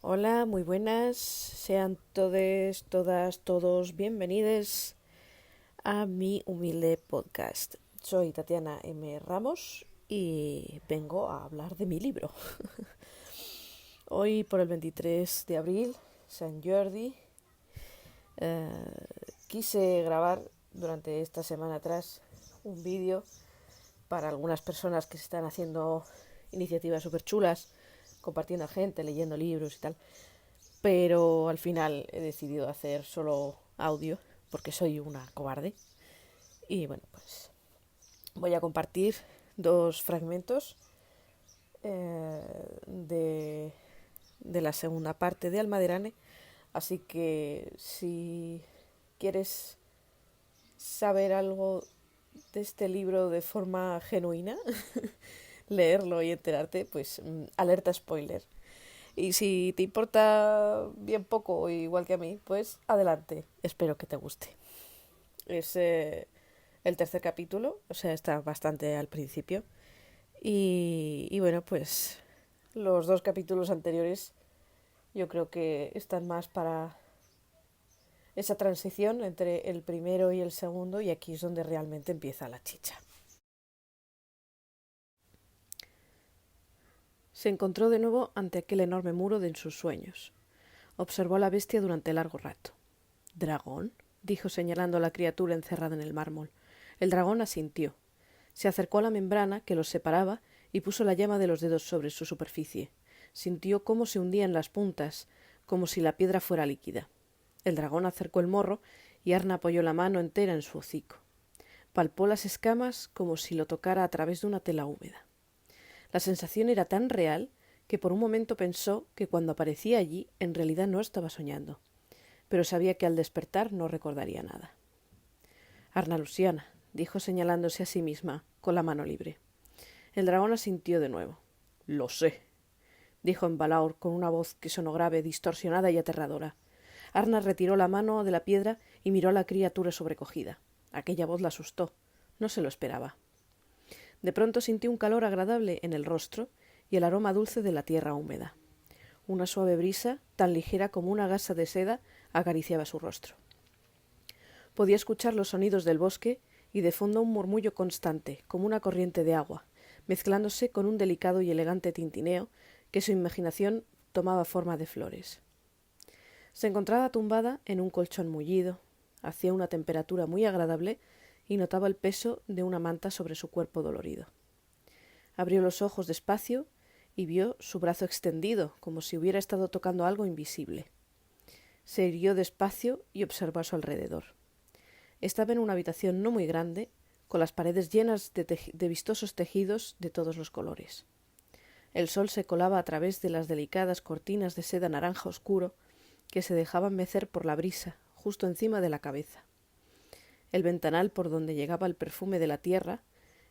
Hola, muy buenas. Sean todos, todas, todos bienvenidos a mi humilde podcast. Soy Tatiana M. Ramos y vengo a hablar de mi libro. Hoy, por el 23 de abril, San Jordi, eh, quise grabar durante esta semana atrás un vídeo para algunas personas que se están haciendo iniciativas súper chulas, compartiendo a gente, leyendo libros y tal. Pero al final he decidido hacer solo audio porque soy una cobarde. Y bueno, pues voy a compartir dos fragmentos de la segunda parte de Almaderane. Así que si quieres saber algo de este libro de forma genuina, leerlo y enterarte, pues alerta spoiler. Y si te importa bien poco, igual que a mí, pues adelante. Espero que te guste. Es el tercer capítulo, o sea, está bastante al principio. Y bueno, pues los dos capítulos anteriores yo creo que están más para esa transición entre el primero y el segundo, y aquí es donde realmente empieza la chicha. Se encontró de nuevo ante aquel enorme muro de sus sueños. Observó a la bestia durante largo rato. ¿Dragón? Dijo señalando a la criatura encerrada en el mármol. El dragón asintió. Se acercó a la membrana que los separaba y puso la llama de los dedos sobre su superficie. Sintió cómo se hundía en las puntas, como si la piedra fuera líquida. El dragón acercó el morro y Arna apoyó la mano entera en su hocico. Palpó las escamas como si lo tocara a través de una tela húmeda. La sensación era tan real que por un momento pensó que cuando aparecía allí en realidad no estaba soñando, pero sabía que al despertar no recordaría nada. Arna Luciana, dijo señalándose a sí misma, con la mano libre. El dragón asintió de nuevo. Lo sé, dijo en Balaur con una voz que sonó grave, distorsionada y aterradora. Arna retiró la mano de la piedra y miró a la criatura sobrecogida. Aquella voz la asustó. No se lo esperaba. De pronto sintió un calor agradable en el rostro y el aroma dulce de la tierra húmeda. Una suave brisa, tan ligera como una gasa de seda, acariciaba su rostro. Podía escuchar los sonidos del bosque y de fondo un murmullo constante, como una corriente de agua, mezclándose con un delicado y elegante tintineo que su imaginación tomaba forma de flores. Se encontraba tumbada en un colchón mullido, hacía una temperatura muy agradable y notaba el peso de una manta sobre su cuerpo dolorido. Abrió los ojos despacio y vio su brazo extendido, como si hubiera estado tocando algo invisible. Se irguió despacio y observó a su alrededor. Estaba en una habitación no muy grande, con las paredes llenas de vistosos tejidos de todos los colores. El sol se colaba a través de las delicadas cortinas de seda naranja oscuro que se dejaban mecer por la brisa, justo encima de la cabeza. El ventanal por donde llegaba el perfume de la tierra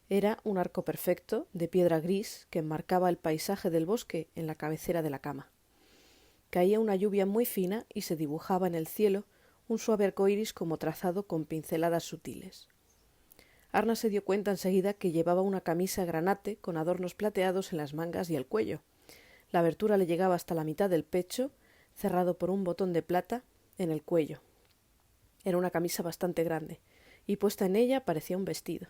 era un arco perfecto de piedra gris que enmarcaba el paisaje del bosque en la cabecera de la cama. Caía una lluvia muy fina y se dibujaba en el cielo un suave arco iris como trazado con pinceladas sutiles. Arna se dio cuenta enseguida que llevaba una camisa granate con adornos plateados en las mangas y el cuello. La abertura le llegaba hasta la mitad del pecho, cerrado por un botón de plata en el cuello. Era una camisa bastante grande, y puesta en ella parecía un vestido.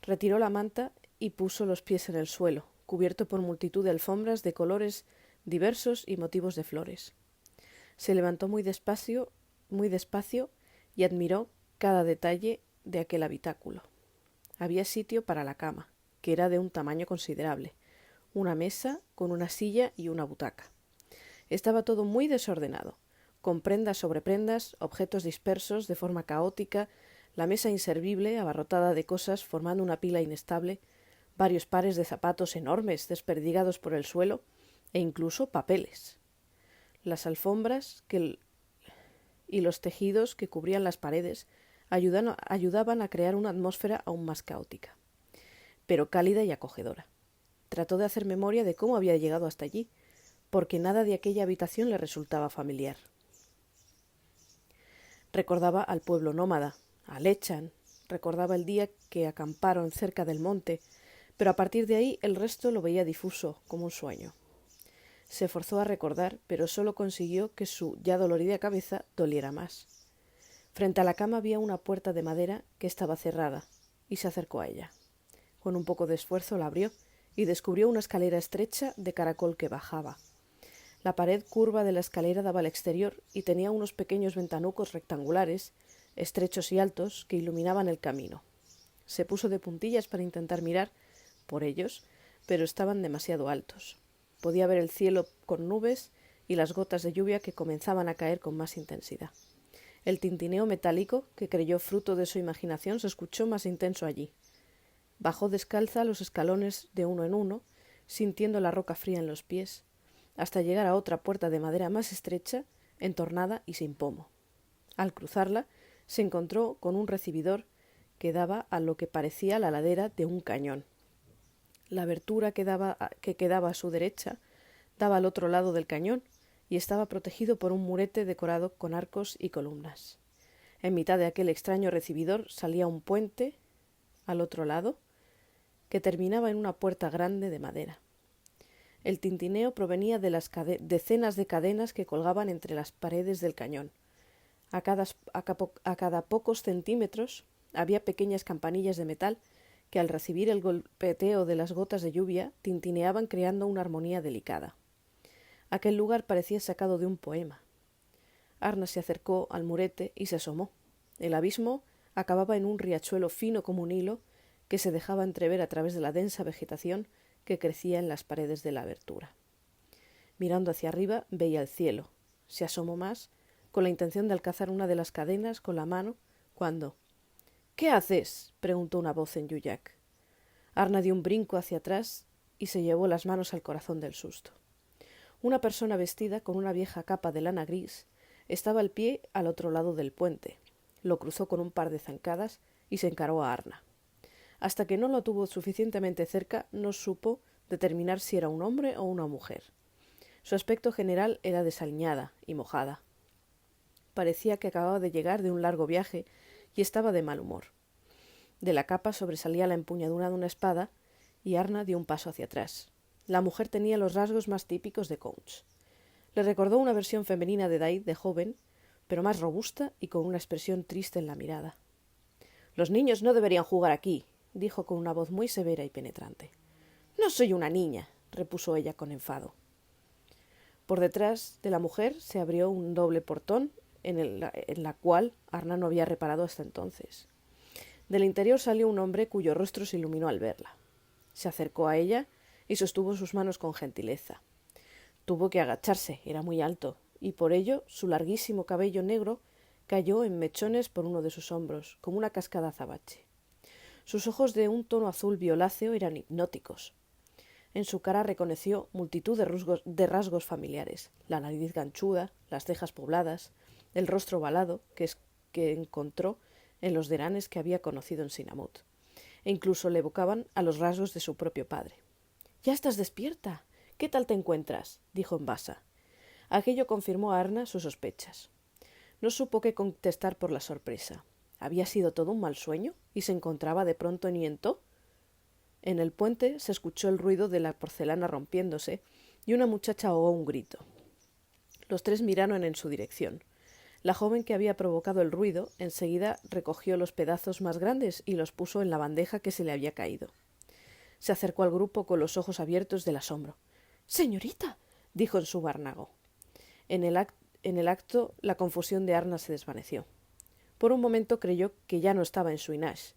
Retiró la manta y puso los pies en el suelo, cubierto por multitud de alfombras de colores diversos y motivos de flores. Se levantó muy despacio y admiró cada detalle de aquel habitáculo. Había sitio para la cama, que era de un tamaño considerable, una mesa con una silla y una butaca. Estaba todo muy desordenado, con prendas sobre prendas, objetos dispersos de forma caótica, la mesa inservible, abarrotada de cosas, formando una pila inestable, varios pares de zapatos enormes desperdigados por el suelo, e incluso papeles. Las alfombras y los tejidos que cubrían las paredes ayudaban a crear una atmósfera aún más caótica, pero cálida y acogedora. Trató de hacer memoria de cómo había llegado hasta allí, porque nada de aquella habitación le resultaba familiar. Recordaba al pueblo nómada, a Lechan, recordaba el día que acamparon cerca del monte, pero a partir de ahí el resto lo veía difuso, como un sueño. Se forzó a recordar, pero solo consiguió que su ya dolorida cabeza doliera más. Frente a la cama había una puerta de madera que estaba cerrada, y se acercó a ella. Con un poco de esfuerzo la abrió y descubrió una escalera estrecha de caracol que bajaba. La pared curva de la escalera daba al exterior y tenía unos pequeños ventanucos rectangulares, estrechos y altos, que iluminaban el camino. Se puso de puntillas para intentar mirar por ellos, pero estaban demasiado altos. Podía ver el cielo con nubes y las gotas de lluvia que comenzaban a caer con más intensidad. El tintineo metálico, que creyó fruto de su imaginación, se escuchó más intenso allí. Bajó descalza los escalones de uno en uno, sintiendo la roca fría en los pies, hasta llegar a otra puerta de madera más estrecha, entornada y sin pomo. Al cruzarla, se encontró con un recibidor que daba a lo que parecía la ladera de un cañón. La abertura que quedaba a su derecha daba al otro lado del cañón y estaba protegido por un murete decorado con arcos y columnas. En mitad de aquel extraño recibidor salía un puente, al otro lado, que terminaba en una puerta grande de madera. El tintineo provenía de las decenas de cadenas que colgaban entre las paredes del cañón. A cada pocos centímetros había pequeñas campanillas de metal que al recibir el golpeteo de las gotas de lluvia tintineaban creando una armonía delicada. Aquel lugar parecía sacado de un poema. Arna se acercó al murete y se asomó. El abismo acababa en un riachuelo fino como un hilo que se dejaba entrever a través de la densa vegetación que crecía en las paredes de la abertura. Mirando hacia arriba veía el cielo. Se asomó más, con la intención de alcanzar una de las cadenas con la mano, cuando «¿Qué haces?», preguntó una voz en yuyak. Arna dio un brinco hacia atrás y se llevó las manos al corazón del susto. Una persona vestida con una vieja capa de lana gris estaba al pie al otro lado del puente. Lo cruzó con un par de zancadas y se encaró a Arna. Hasta que no lo tuvo suficientemente cerca, no supo determinar si era un hombre o una mujer. Su aspecto general era desaliñada y mojada. Parecía que acababa de llegar de un largo viaje y estaba de mal humor. De la capa sobresalía la empuñadura de una espada y Arna dio un paso hacia atrás. La mujer tenía los rasgos más típicos de Couch. Le recordó una versión femenina de Daid de joven, pero más robusta y con una expresión triste en la mirada. «Los niños no deberían jugar aquí», dijo con una voz muy severa y penetrante. «No soy una niña», repuso ella con enfado. Por detrás de la mujer se abrió un doble portón en la cual Arna no había reparado hasta entonces. Del interior salió un hombre cuyo rostro se iluminó al verla. Se acercó a ella y sostuvo sus manos con gentileza. Tuvo que agacharse, era muy alto, y por ello su larguísimo cabello negro cayó en mechones por uno de sus hombros, como una cascada azabache. Sus ojos de un tono azul violáceo eran hipnóticos. En su cara reconoció multitud de rasgos familiares, la nariz ganchuda, las cejas pobladas, el rostro ovalado que encontró en los deranes que había conocido en Sinamut, e incluso le evocaban a los rasgos de su propio padre. «Ya estás despierta. ¿Qué tal te encuentras?», dijo en basa. Aquello confirmó a Arna sus sospechas. No supo qué contestar por la sorpresa. ¿Había sido todo un mal sueño y se encontraba de pronto en Yentó? En el puente se escuchó el ruido de la porcelana rompiéndose y una muchacha ahogó un grito. Los tres miraron en su dirección. La joven que había provocado el ruido enseguida recogió los pedazos más grandes y los puso en la bandeja que se le había caído. Se acercó al grupo con los ojos abiertos del asombro. «¡Señorita!», dijo en su barnago. En el acto la confusión de Arna se desvaneció. Por un momento creyó que ya no estaba en Suinash.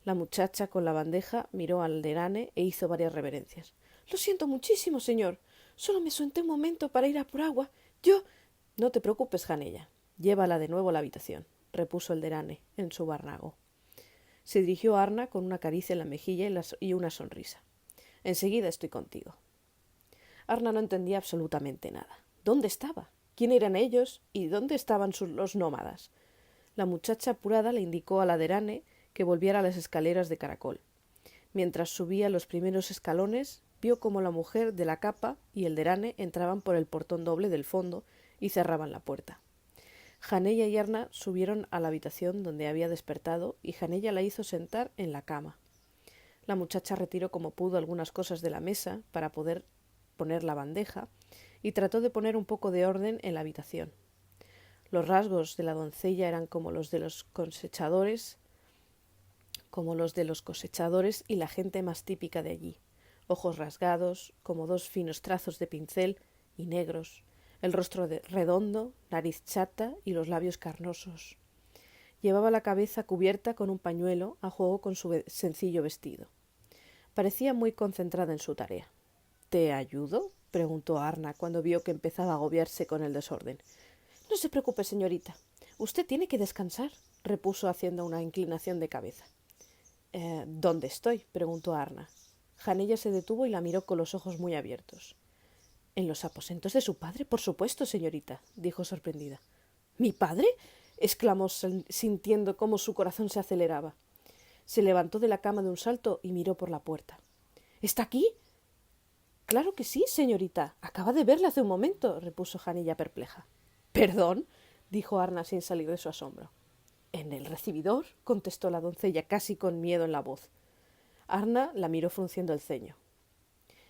La muchacha con la bandeja miró al derane e hizo varias reverencias. «Lo siento muchísimo, señor. Solo me senté un momento para ir a por agua. Yo...» «No te preocupes, Janella. Llévala de nuevo a la habitación», repuso el derane en su barnago. Se dirigió a Arna con una caricia en la mejilla y una sonrisa. «Enseguida estoy contigo». Arna no entendía absolutamente nada. ¿Dónde estaba? ¿Quién eran ellos? ¿Y dónde estaban los nómadas? La muchacha apurada le indicó a la derane que volviera a las escaleras de caracol. Mientras subía los primeros escalones, vio cómo la mujer de la capa y el derane entraban por el portón doble del fondo y cerraban la puerta. Janella y Arna subieron a la habitación donde había despertado y Janella la hizo sentar en la cama. La muchacha retiró como pudo algunas cosas de la mesa para poder poner la bandeja y trató de poner un poco de orden en la habitación. Los rasgos de la doncella eran como los de los cosechadores y la gente más típica de allí. Ojos rasgados, como dos finos trazos de pincel, y negros, el rostro redondo, nariz chata y los labios carnosos. Llevaba la cabeza cubierta con un pañuelo a juego con su sencillo vestido. Parecía muy concentrada en su tarea. —¿Te ayudo? —preguntó Arna cuando vio que empezaba a agobiarse con el desorden. —No se preocupe, señorita. Usted tiene que descansar —repuso haciendo una inclinación de cabeza. ¿Dónde estoy? —preguntó Arna. Janella se detuvo y la miró con los ojos muy abiertos. —En los aposentos de su padre, por supuesto, señorita —dijo sorprendida. —¿Mi padre? —exclamó sintiendo cómo su corazón se aceleraba. Se levantó de la cama de un salto y miró por la puerta. —¿Está aquí? —Claro que sí, señorita. Acaba de verla hace un momento —repuso Janella perpleja. —¿Perdón? —dijo Arna sin salir de su asombro. —¿En el recibidor? —contestó la doncella casi con miedo en la voz. Arna la miró frunciendo el ceño.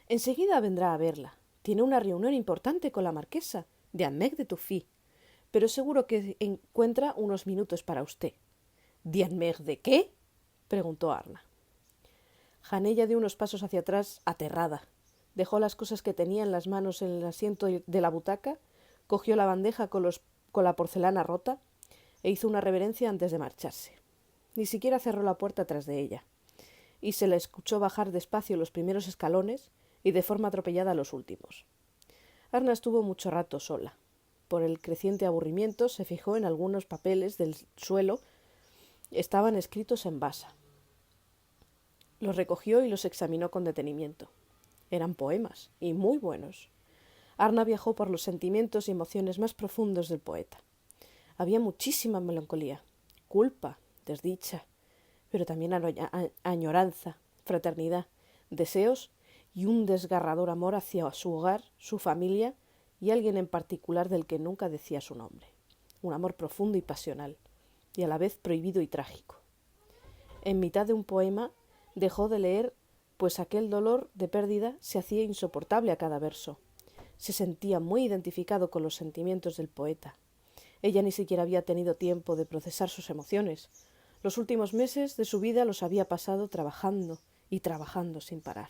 —Enseguida vendrá a verla. Tiene una reunión importante con la marquesa de Admec de Tuffy, pero seguro que encuentra unos minutos para usted. —¿Diadmec de qué? —preguntó Arna. Janella dio unos pasos hacia atrás, aterrada. Dejó las cosas que tenía en las manos en el asiento de la butaca, cogió la bandeja con la porcelana rota e hizo una reverencia antes de marcharse. Ni siquiera cerró la puerta tras de ella, y se la escuchó bajar despacio los primeros escalones y de forma atropellada los últimos. Arna estuvo mucho rato sola. Por el creciente aburrimiento se fijó en algunos papeles del suelo. Estaban escritos en basa. Los recogió y los examinó con detenimiento. Eran poemas, y muy buenos. Arna viajó por los sentimientos y emociones más profundos del poeta. Había muchísima melancolía, culpa, desdicha, pero también añoranza, fraternidad, deseos y un desgarrador amor hacia su hogar, su familia y alguien en particular del que nunca decía su nombre. Un amor profundo y pasional, y a la vez prohibido y trágico. En mitad de un poema dejó de leer, pues aquel dolor de pérdida se hacía insoportable a cada verso. Se sentía muy identificado con los sentimientos del poeta. Ella ni siquiera había tenido tiempo de procesar sus emociones. Los últimos meses de su vida los había pasado trabajando y trabajando sin parar.